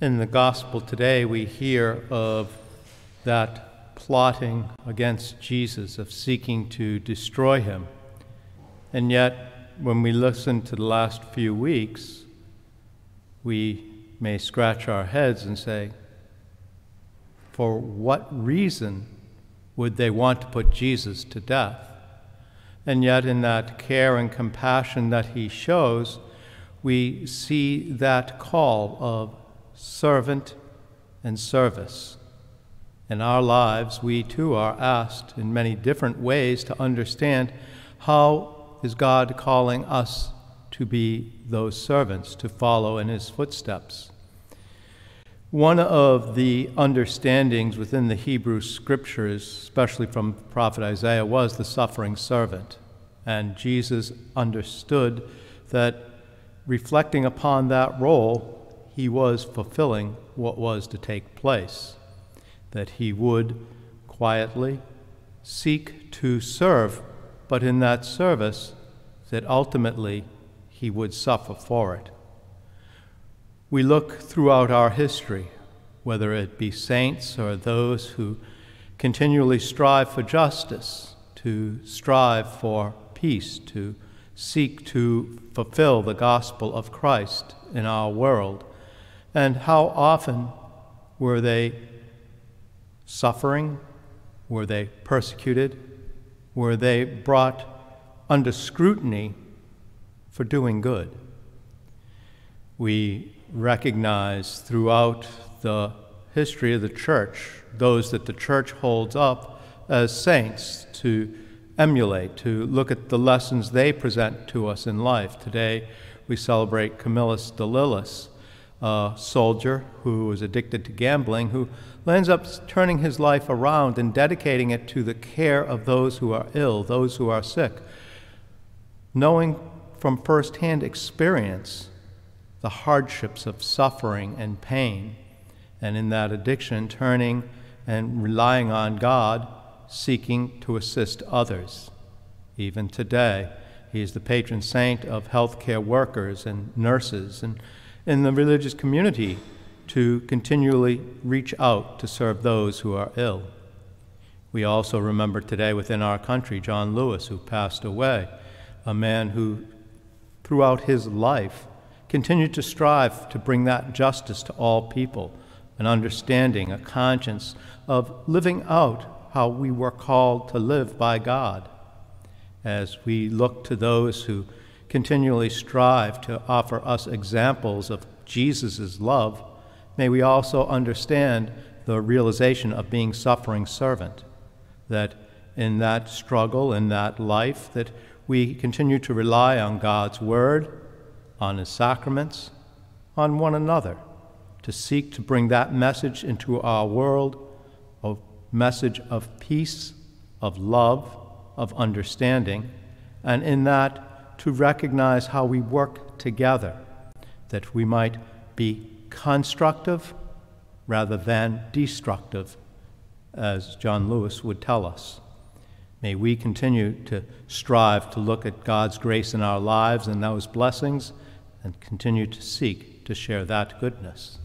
In the gospel today, we hear of that plotting against Jesus, of seeking to destroy him. And yet, when we listen to the last few weeks, we may scratch our heads and say, for what reason would they want to put Jesus to death? And yet, in that care and compassion that he shows, we see that call of servant and service. In our lives, we too are asked in many different ways to understand how is God calling us to be those servants, to follow in his footsteps. One of the understandings within the Hebrew scriptures, especially from the prophet Isaiah, was the suffering servant. And Jesus understood that reflecting upon that role, he was fulfilling what was to take place, that he would quietly seek to serve, but in that service, that ultimately he would suffer for it. We look throughout our history, whether it be saints or those who continually strive for justice, to strive for peace, to seek to fulfill the gospel of Christ in our world. And how often were they suffering? Were they persecuted? Were they brought under scrutiny for doing good? We recognize throughout the history of the church those that the church holds up as saints to emulate, to look at the lessons they present to us in life. Today we celebrate Camillus de Lillis, a soldier who was addicted to gambling, who ends up turning his life around and dedicating it to the care of those who are ill, those who are sick, knowing from firsthand experience the hardships of suffering and pain, and in that addiction turning and relying on God, seeking to assist others. Even today, he is the patron saint of healthcare workers and nurses and in the religious community to continually reach out to serve those who are ill. We also remember today within our country John Lewis, who passed away, a man who throughout his life continued to strive to bring that justice to all people, an understanding, a conscience of living out how we were called to live by God. As we look to those who continually strive to offer us examples of Jesus' love, may we also understand the realization of being suffering servant, that in that struggle, in that life, that we continue to rely on God's word, on his sacraments, on one another, to seek to bring that message into our world, a message of peace, of love, of understanding, and in that to recognize how we work together, that we might be constructive rather than destructive, as John Lewis would tell us. May we continue to strive to look at God's grace in our lives and those blessings and continue to seek to share that goodness.